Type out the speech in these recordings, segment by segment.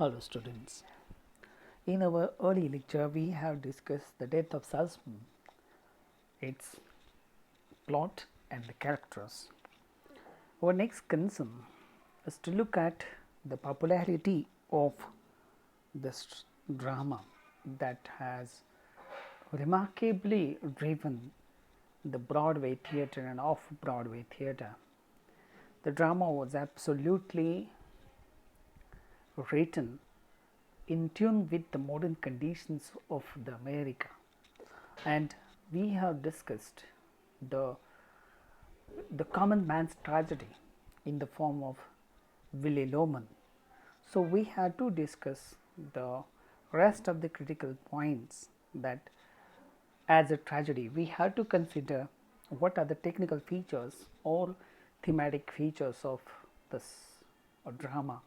Hello students. In our early lecture we have discussed the death of salesman, its plot and the characters. Our next concern is to look at the popularity of this drama that has remarkably driven the Broadway theatre and off-Broadway theatre. The drama was absolutely written in tune with the modern conditions of the America, and we have discussed the common man's tragedy in the form of Willy Loman. So, we had to discuss the rest of the critical points that as a tragedy we have to consider what are the technical features or thematic features of this drama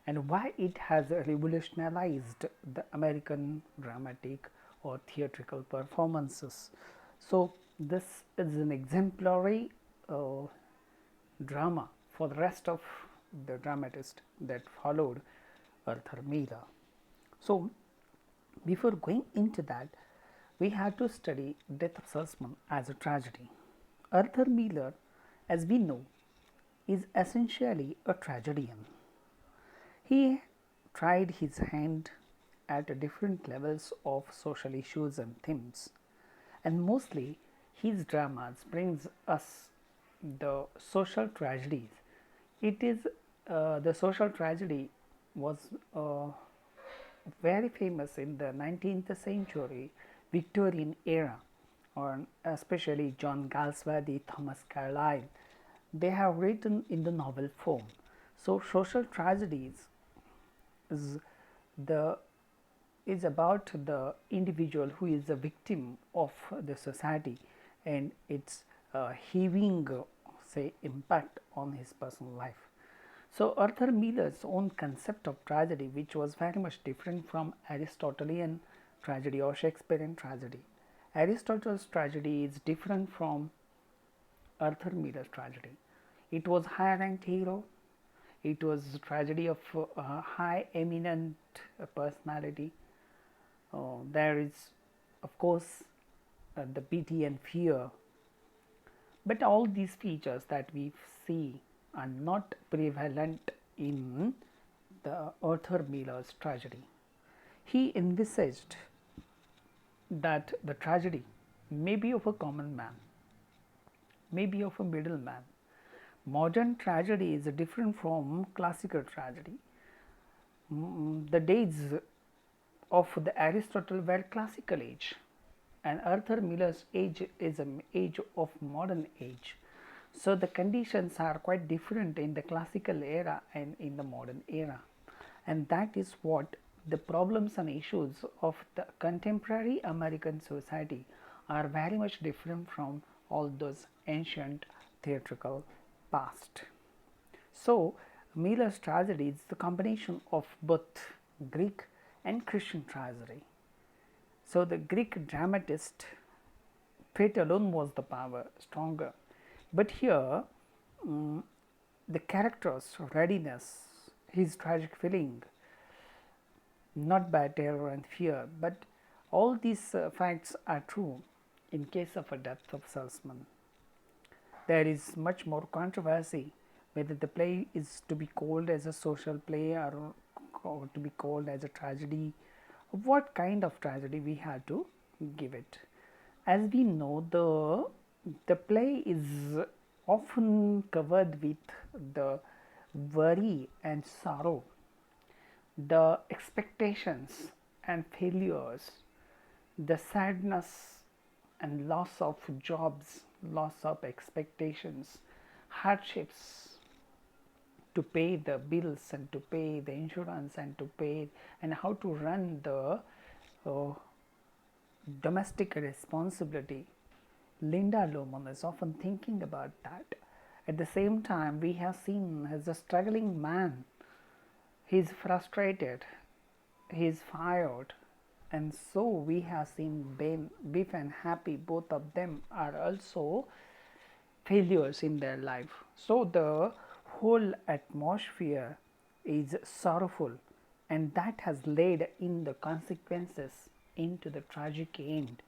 and why it has revolutionized the American dramatic or theatrical performances. So, this is an exemplary drama for the rest of the dramatists that followed Arthur Miller. So, before going into that, we had to study Death of Salesman as a tragedy. Arthur Miller, as we know, is essentially a tragedian. He tried his hand at different levels of social issues and themes, and mostly his dramas brings us the social tragedies. It is the social tragedy was very famous in the 19th century Victorian era, or especially John Galsworthy, Thomas Carlyle. They have written in the novel form. So, social tragedies is about the individual who is a victim of the society and its heaving say impact on his personal life. So, Arthur Miller's own concept of tragedy, which was very much different from Aristotelian tragedy or Shakespearean tragedy. Aristotle's tragedy is different from Arthur Miller's tragedy. It was high ranked hero, it was a tragedy of high eminent personality. There is of course the pity and fear, but all these features that we see are not prevalent in the Arthur Miller's tragedy. He envisaged that the tragedy may be of a common man, may be of a middleman. Modern tragedy is different from classical tragedy. The days of the Aristotle were classical age, and Arthur Miller's age is an age of modern age. So, the conditions are quite different in the classical era and in the modern era, and that is what the problems and issues of the contemporary American society are very much different from all those ancient theatrical past. So, Miller's tragedy is the combination of both Greek and Christian tragedy. So, the Greek dramatist fate alone was the power stronger, but here the character's readiness, his tragic feeling, not by terror and fear, but all these facts are true in case of a death of salesman. There is much more controversy whether the play is to be called as a social play or to be called as a tragedy. What kind of tragedy we have to give it? As we know, the play is often covered with the worry and sorrow, the expectations and failures, the sadness and loss of jobs, loss of expectations, hardships to pay the bills and to pay the insurance and to pay and how to run the domestic responsibility. Linda Loman is often thinking about that. At the same time, we have seen as a struggling man, he is frustrated, he is fired, and so we have seen Biff and Happy, both of them are also failures in their life. So, the whole atmosphere is sorrowful and that has led in the consequences into the tragic end.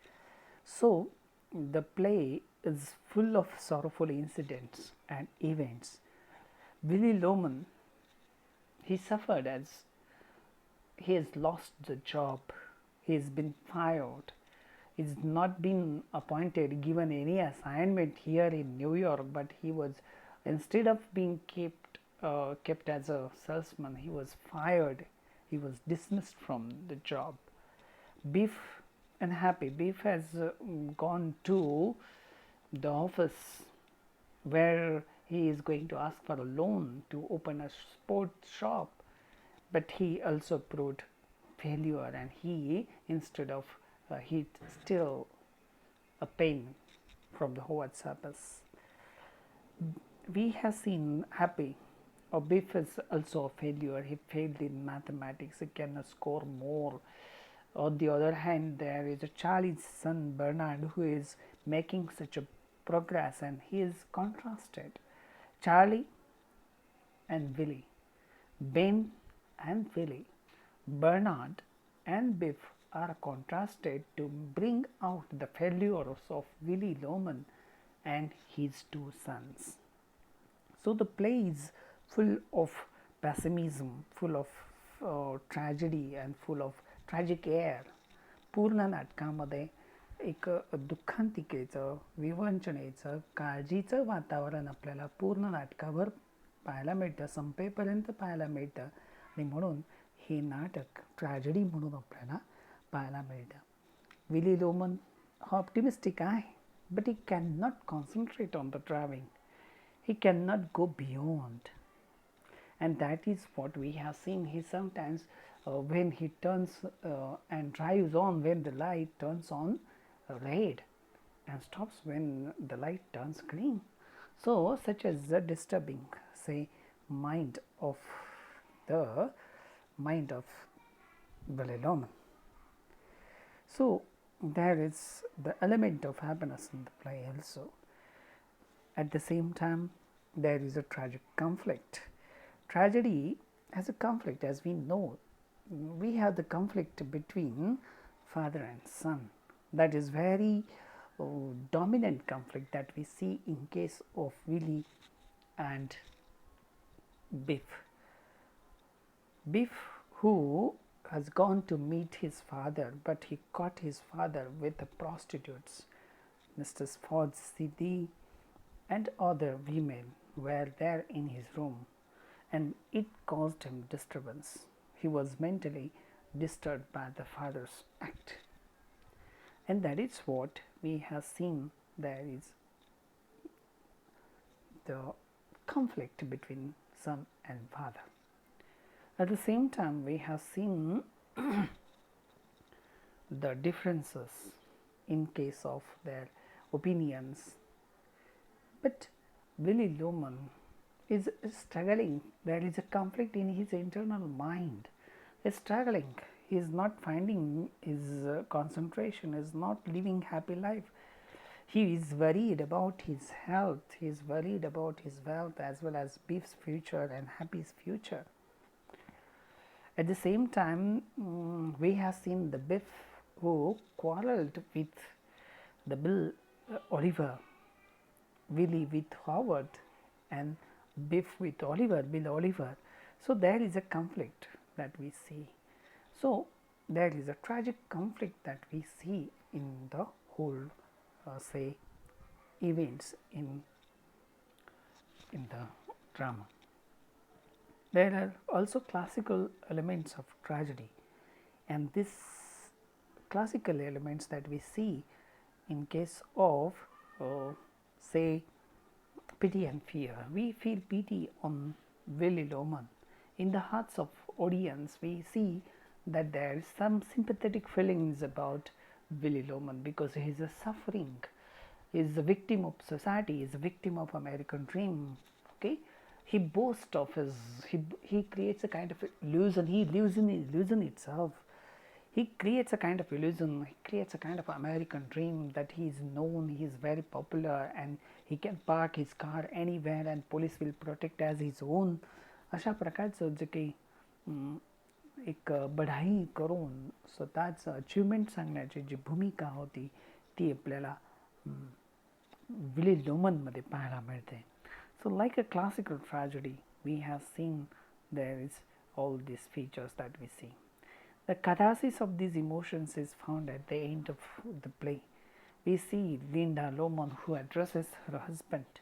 So, the play is full of sorrowful incidents and events. Willy Loman, he suffered as he has lost the job, he has been fired, he's not been appointed, given any assignment here in New York, but he was, instead of being kept as a salesman, he was fired, he was dismissed from the job. Biff unhappy. Biff has gone to the office where he is going to ask for a loan to open a sports shop, but he also proved failure, and he, instead of he still a pain from the Howard surface. We have seen Happy. Biff is also a failure. He failed in mathematics. He cannot score more. On the other hand, there is a Charlie's son Bernard who is making such a progress, and he is contrasted. Charlie and Willie, Ben and Willie, Bernard and Biff are contrasted to bring out the failures of Willy Loman and his two sons. So the play is full of pessimism, full of tragedy and full of tragic air. पूर्ण नाटकामध्ये एक दुःखांतिकेचं, विवंचनेचं, काळजीचं वातावरण आपल्याला पूर्ण नाटकाभर पाहायला मिळतं, संपेपर्यंत पाहायला मिळतं, आणि म्हणून हे नाटक ट्रॅजेडी म्हणून आपल्याला पाहायला मिळतं. विली लोमन हा ऑप्टिमिस्टिक आहे, but he can not concentrate on the driving, he can not go beyond, and that is what we have seen. He sometimes when he turns and drives on when the light turns on red and stops when the light turns green. So such as the disturbing, say, mind of Willy Loman. So there is the element of happiness in the play also. At the same time, there is a tragic conflict. Tragedy has a conflict, as we know. We have the conflict between father and son. That is very dominant conflict that we see in case of Willie and Biff. Biff, who has gone to meet his father, but he caught his father with the prostitutes. Mrs. Ford City and other women were there in his room, and it caused him disturbance. He was mentally disturbed by the father's act, and that is what we have seen. There is the conflict between son and father. At the same time, we have seen the differences in case of their opinions, but Willy Loman is struggling. There is a conflict in his internal mind. He is struggling. He is not finding his concentration, is not living happy life. He is worried about his health. He is worried about his wealth as well as Biff's future and Happy's future. At the same time, we have seen the Biff who quarreled with the Bill Oliver, Willie with Howard, and Biff with Bill Oliver. So there is a conflict that we see. So there is a tragic conflict that we see in the whole, say, events in the drama. There are also classical elements of tragedy, and these classical elements that we see in case of, say, pity and fear. We feel pity on Willy Loman. In the hearts of audience, we see that there is some sympathetic feelings about Willy Loman because he is a suffering, he is a victim of society, he is a victim of American dream. Okay, he boasts of his, he creates a kind of illusion. He lives in illusion itself. He creates a kind of illusion, he creates a kind of American dream that he is known, he is very popular, and he can park his car anywhere and police will protect as his own. अशा प्रकारचं जे काही एक बढाई करून स्वतःचं achievement सांगण्याची जी भूमिका होती ती आपल्याला विली लोमनमध्ये पाहायला मिळते. So like a classical tragedy we have seen there is all these features that we see. The catharsis of these emotions is found at the end of the play. We see Linda Lohman, who addresses her husband,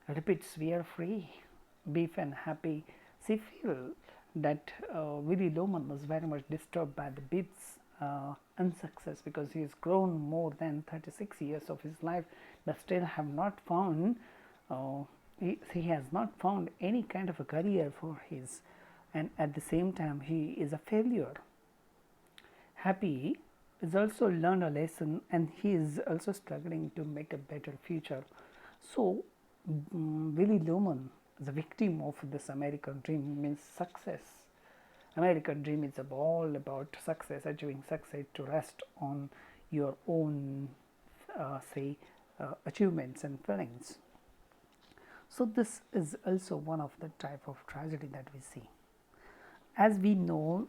repeats, "We are free, beef and happy." She feels that Willie Loman was very much disturbed by the Beef's unsuccess, because he has grown more than 36 years of his life, but still have not found he has not found any kind of a career for his, and at the same time he is a failure. Happy has also learned a lesson, and he is also struggling to make a better future. So Willie Loman, the victim of this American dream, means success. American dream is all about success, achieving success, to rest on your own achievements and feelings. So this is also one of the type of tragedy that we see. As we know,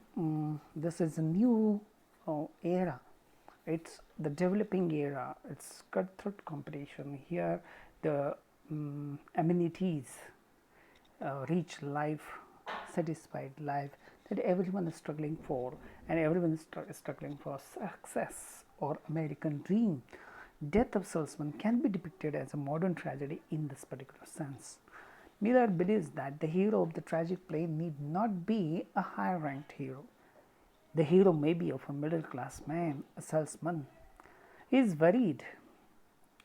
this is a new era. It's the developing era. It's cutthroat competition. Here the amenities, rich life, satisfied life that everyone is struggling for, and everyone is struggling for success or American dream. Death of salesman can be depicted as a modern tragedy in this particular sense. Miller believes that the hero of the tragic play need not be a high ranked hero. The hero may be of a middle class man, a salesman. He is worried,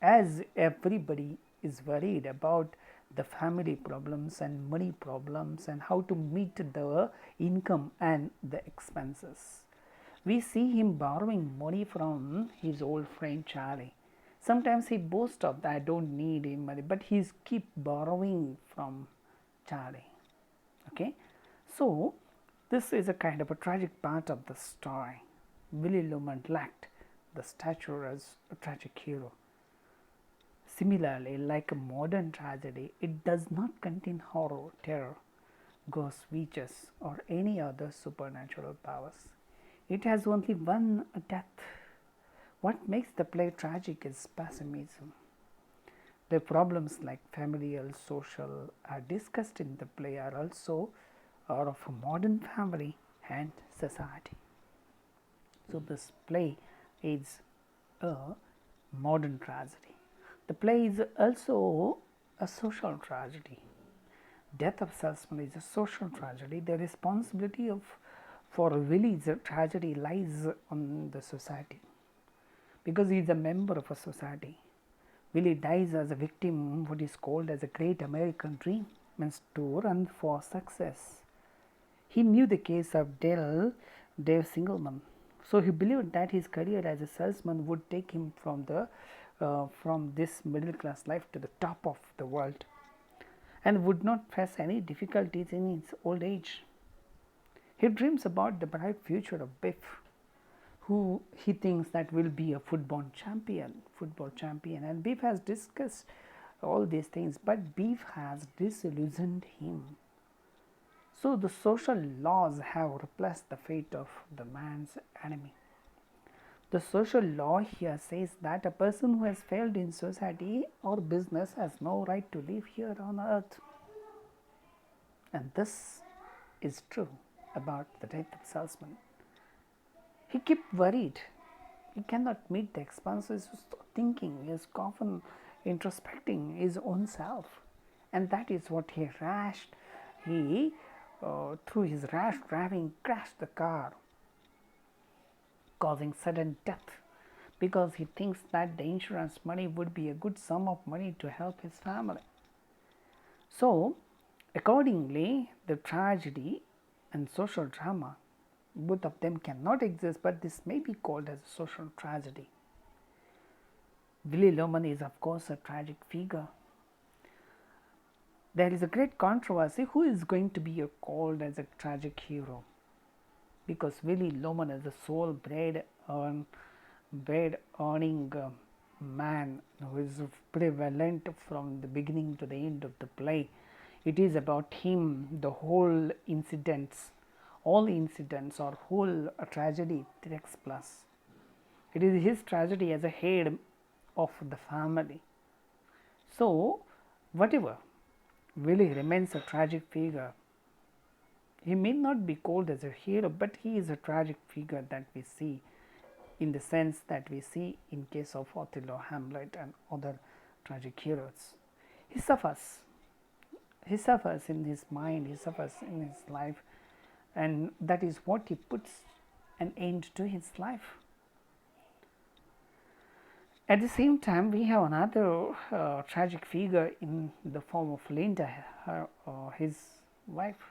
as everybody is worried, about the family problems and money problems and how to meet the income and the expenses. We see him borrowing money from his old friend Charlie. Sometimes he boasts of that, I don't need any money, but he's keep borrowing from Charlie. Okay, so this is a kind of a tragic part of the story. Willie Loman lacked the stature as a tragic hero. Similarly, like a modern tragedy, it does not contain horror, terror, ghosts, witches, or any other supernatural powers. It has only one death. What makes the play tragic is pessimism. The problems like familial, social are discussed in the play are also of a modern family and society. So this play is a modern tragedy. The play is also a social tragedy. Death of salesman is a social tragedy. The responsibility for Willie's tragedy lies on the society, because he is a member of a society. Willie dies as a victim of what is called as a great American dream, means to run for success. He knew the case of Dave Singelman, so he believed that his career as a salesman would take him from this middle class life to the top of the world, and would not face any difficulties in his old age. He dreams about the bright future of Biff, who he thinks that will be a football champion, and Biff has discussed all these things, but Biff has disillusioned him. So the social laws have replaced the fate of the man's enemy. The social law here says that a person who has failed in society or business has no right to live here on earth. And this is true about the death of salesman. He kept worried. He cannot meet the expenses of thinking. He is often introspecting his own self, and that is what he rashed. He, through his rash driving, crashed the car, causing sudden death, because he thinks that the insurance money would be a good sum of money to help his family. So, accordingly, the tragedy and social drama, both of them cannot exist, but this may be called as a social tragedy. Willie Loman is of course a tragic figure. There is a great controversy who is going to be called as a tragic hero, because Willie Loman is a sole bread earning man who is prevalent from the beginning to the end of the play. It is about him, the whole incidents all incidents or whole tragedy takes place. It is his tragedy as a head of the family. So, whatever, Willie remains a tragic figure. He may not be called as a hero, but he is a tragic figure that we see in the sense that we see in case of Othello, Hamlet and other tragic heroes. He suffers. He suffers in his mind, he suffers in his life, and that is what he puts an end to his life. At the same time, we have another tragic figure in the form of Linda, his wife.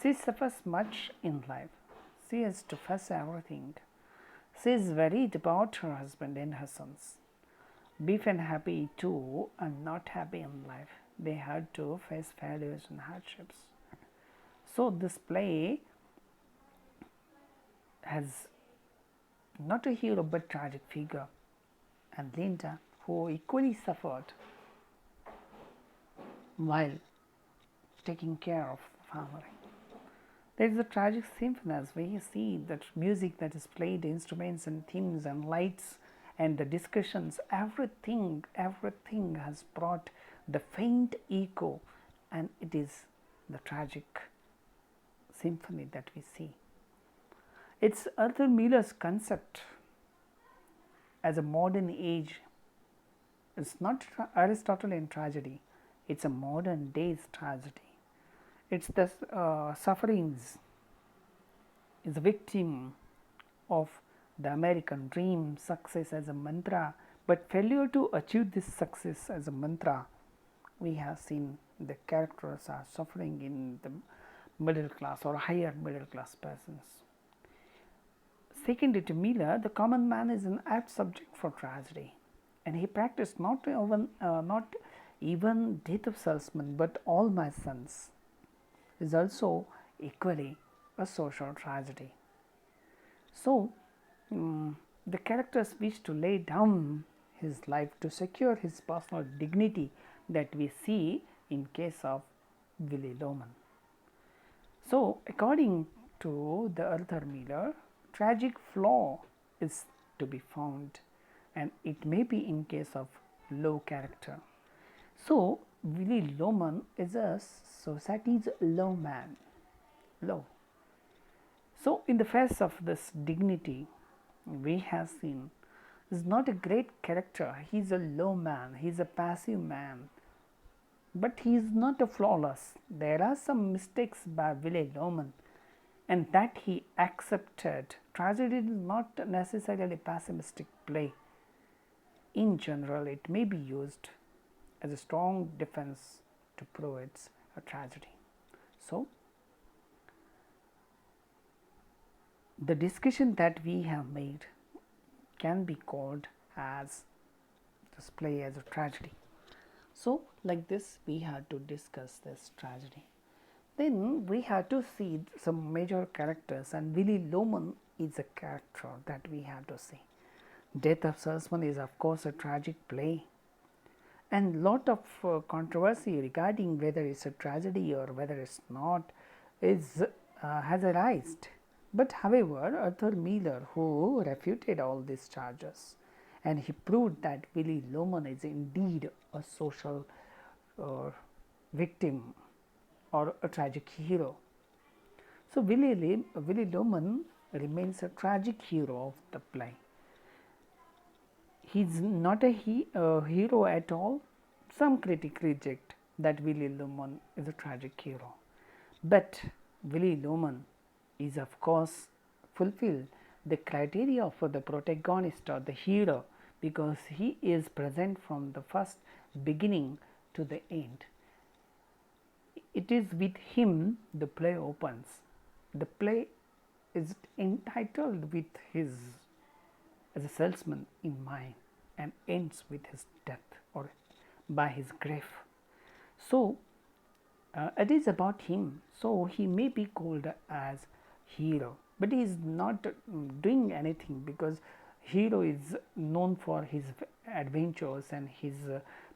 She suffers much in life. She has to face everything. She is worried about her husband and her sons. Biff and Happy too are not happy in life. They had to face failures and hardships. So, this play has not a hero but tragic figure, and Linda, who equally suffered while taking care of the family. There is a tragic symphony as we see that music that is played, instruments and themes and lights and the discussions, everything has brought the faint echo, and it is the tragic symphony that we see. It's Arthur Miller's concept as a modern age. It's not Aristotelian tragedy, it's a modern day's tragedy. It's the sufferings, is a victim of the American dream, success as a mantra, but failure to achieve this success as a mantra. We have seen the characters are suffering in the middle class or higher middle class persons. Secondly, to Miller, the common man is an apt subject for tragedy, and he practiced not even death of salesman, but all my sons is also equally a social tragedy. So, the characters wish to lay down his life to secure his personal dignity that we see in case of Willy Loman. So, according to the Arthur Miller, tragic flaw is to be found, and it may be in case of low character. So, Willy Loman is a society's low man, low. So, in the face of this dignity, we have seen is not a great character. He is a low man. He is a passive man, but he is not a flawless. There are some mistakes by Willy Loman, and that he accepted. Tragedy is not necessarily pessimistic play. In general, it may be used as a strong defense to prove it's a tragedy. So, the discussion that we have made can be called as this play as a tragedy. So, like this we had to discuss this tragedy. Then we had to see some major characters, and Willy Loman is a character that we have to see. Death of Salesman is of course a tragic play, and lot of controversy regarding whether it's a tragedy or whether it's not has arisen. But however, Arthur Miller, who refuted all these charges, and he proved that Willy Loman is indeed a social victim or a tragic hero. So, Willy Loman remains a tragic hero of the play. He is not a hero at all. Some critics reject that Willy Loman is a tragic hero, but Willy Loman is of course fulfill the criteria for the protagonist or the hero, because he is present from the first beginning to the end. It is with him the play opens. The play is entitled with his as a salesman in mind and ends with his death or by his grave. So, it is about him. So, he may be called as hero, but he is not doing anything, because hero is known for his adventures and his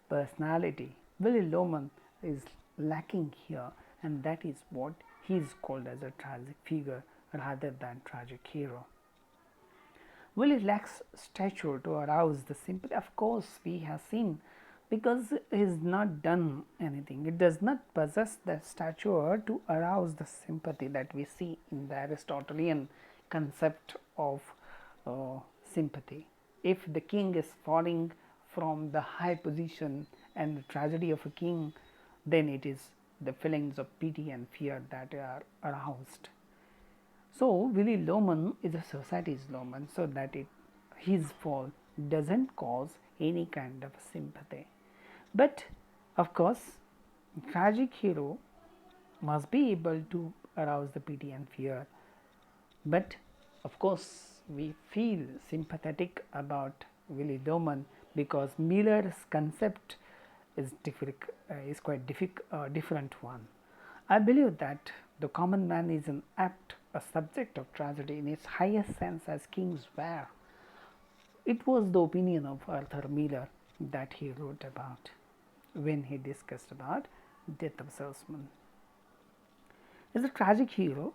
personality. Willy Loman is lacking here, and that is what he is called as a tragic figure rather than tragic hero. Will it lacks stature to arouse the sympathy? Of course, we have seen, because he has not done anything. It does not possess the stature to arouse the sympathy that we see in the Aristotelian concept of sympathy. If the king is falling from the high position and the tragedy of a king, then it is the feelings of pity and fear that are aroused. So, Willy Loman is a society's Loman, so that his fall doesn't cause any kind of sympathy. But of course, tragic hero must be able to arouse the pity and fear. But of course, we feel sympathetic about Willy Loman because Miller's concept is quite different one. I believe that the common man is an apt a subject of tragedy in its highest sense as kings were. It was the opinion of Arthur Miller that he wrote about when he discussed about Death of Salesman. As a tragic hero,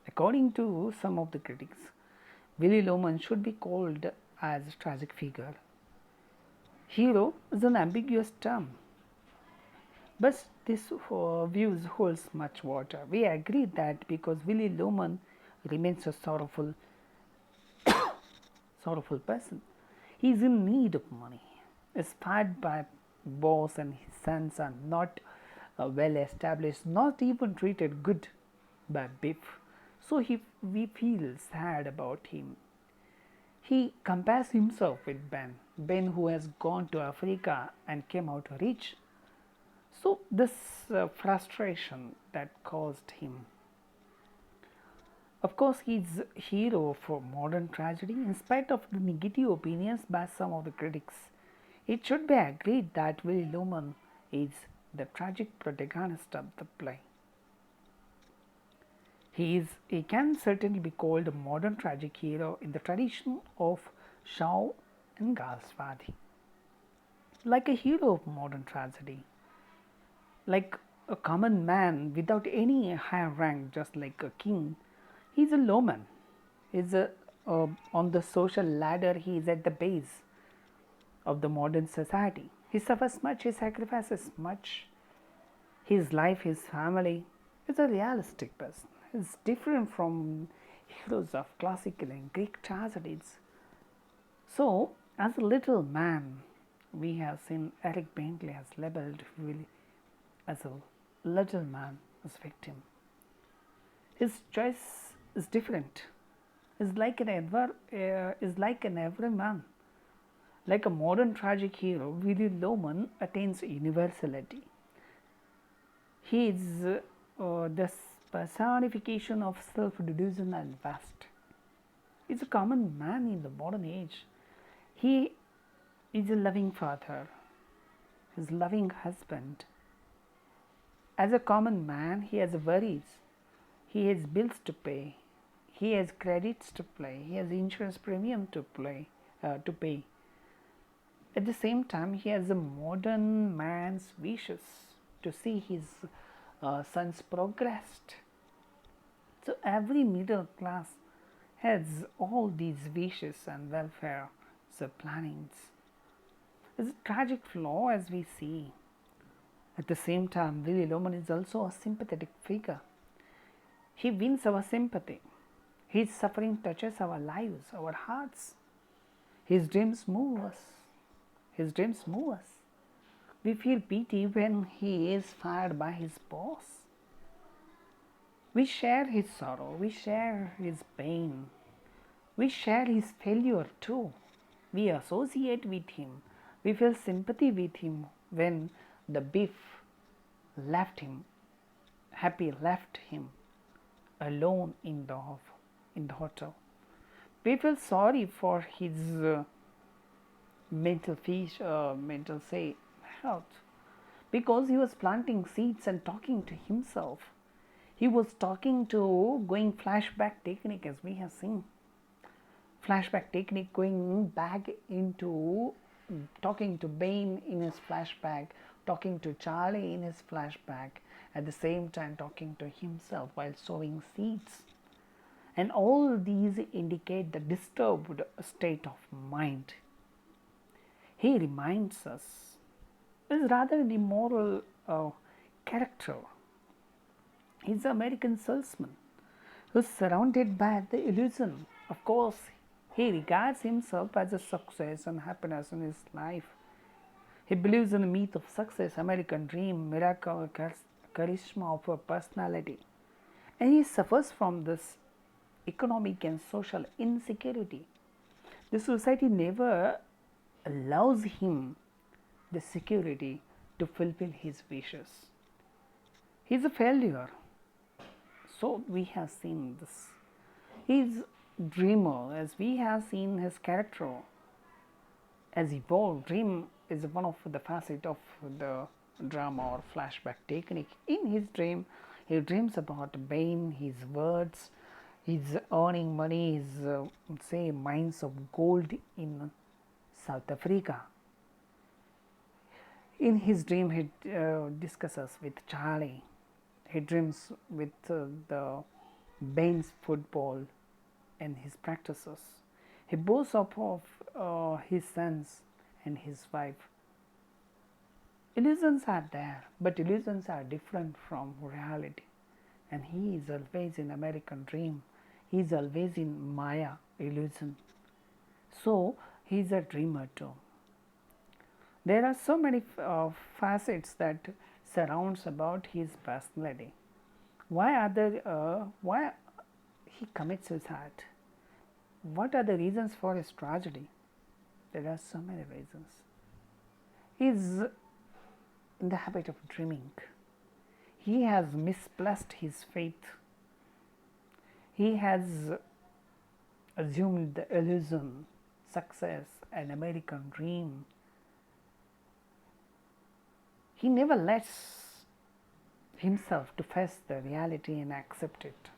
according to some of the critics, Willy Loman should be called as a tragic figure. Hero is an ambiguous term, but this views holds much water. We agree that because Willy Loman remains a sorrowful person, he is in need of money, is fired by boss and his sons are not well established, not even treated good by Biff. So we feel sad about him. He compares himself with Ben who has gone to Africa and came out rich. So, this frustration that caused him. Of course, he is a hero of modern tragedy in spite of the negative opinions by some of the critics. It should be agreed that Willy Loman is the tragic protagonist of the play. He can certainly be called a modern tragic hero in the tradition of Shaw and Galsworthy. Like a hero of modern tragedy, like a common man without any higher rank, just like a king, he is a lowman. On the social ladder, he is at the base of the modern society. He suffers much, he sacrifices much. His life, his family, is a realistic person. He is different from heroes of classical and Greek tragedies. So, as a little man, we have seen Eric Bentley has labeled Willy as a little man as victim. His choice is different. Is like an everyman. Like a modern tragic hero, Willy Loman attains universality. He is the personification of self-delusion and vast. He is a common man in the modern age. He is a loving father, his loving husband. As a common man, he has worries, he has bills to pay, he has credits to pay, he has insurance premium to pay. At the same time, he has a modern man's wishes to see his sons progressed. So every middle class has all these wishes and welfare plannings. It's a tragic flaw as we see. At the same time, Willy Loman is also a sympathetic figure. He wins our sympathy. His suffering touches our lives, our hearts. His dreams move us. We feel pity when he is fired by his boss. We share his sorrow, we share his pain, we share his failure too. We associate with him, we feel sympathy with him when the Biff left him, Happy left him alone in the hotel. We feel sorry for his mental health, because he was planting seeds and talking to himself. He was talking to going flashback technique, as we have seen. Flashback technique, going back into talking to Bane in his flashback, talking to Charlie in his flashback, at the same time talking to himself while sowing seeds. And all these indicate the disturbed state of mind. He reminds us is rather the moral character. He's an American salesman who's surrounded by the illusion. Of course, he regards himself as a success and happiness in his life. He believes in the myth of success, American dream, miracle, charisma of a personality. And he suffers from this economic and social insecurity. The society never allows him the security to fulfill his wishes. He is a failure. So we have seen this. He is dreamer, as we have seen his character as evolved. Dream is one of the facets of the drama or flashback technique. In his dream, he dreams about Bain, his words, his earning money, his say mines of gold in South Africa. In his dream, he discusses with Charlie. He dreams with the Bain's football and his practices. He boasts of his sons and his wife. Illusions are there, but illusions are different from reality. And he is always in American dream. He is always in Maya, illusion. So he is a dreamer too. There are so many facets that surrounds about his personality. Why he commits suicide? What are the reasons for his tragedy? There are so many reasons. He is in the habit of dreaming. He has misplaced his faith. He has assumed the illusion, success, an American dream. He never lets himself to face the reality and accept it.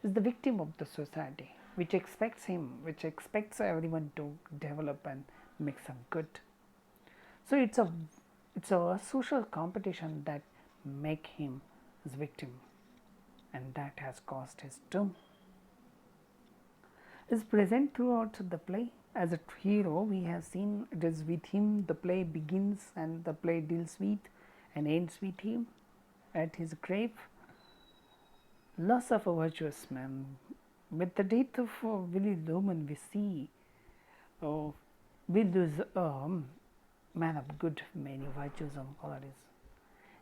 He is the victim of the society, which expects him, which expects everyone to develop and make some good. So it's a social competition that make him his victim, and that has caused his doom. Is present throughout the play as a hero. We have seen it is with him the play begins and the play deals with and ends with him at his grave. Loss of a virtuous man. With the death of Willie Loman, we see we lose a man of good many virtues and qualities.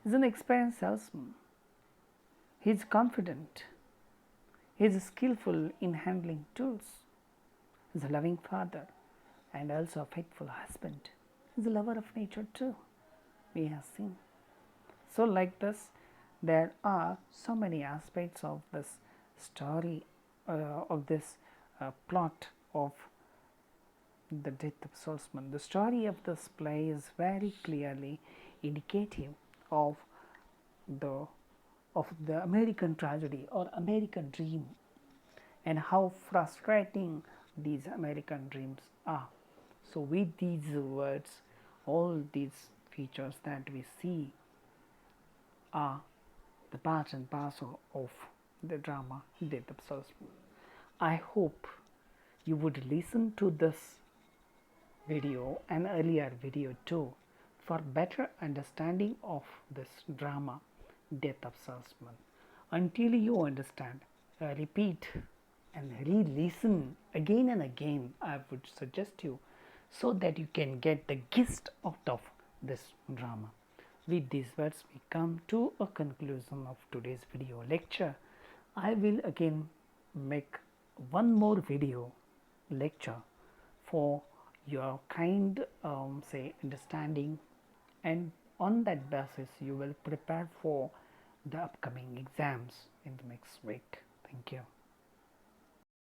He is an experienced salesman. He is confident. He is skillful in handling tools. He is a loving father and also a faithful husband. He is a lover of nature too, we have seen. So like this, there are so many aspects of this story, of this plot of the death of salesman. The story of this play is very clearly indicative of the American tragedy or American dream, and how frustrating these American dreams are. So with these words, all these features that we see are the part and parcel of the drama Death of Salesman. I hope you would listen to this video and earlier video too for better understanding of this drama Death of Salesman. Until you understand, repeat and re-listen again and again, I would suggest you, so that you can get the gist out of this drama. With these words, we come to a conclusion of today's video lecture. I will again make one more video lecture for your kind say understanding, and on that basis you will prepare for the upcoming exams in the next week. Thank you.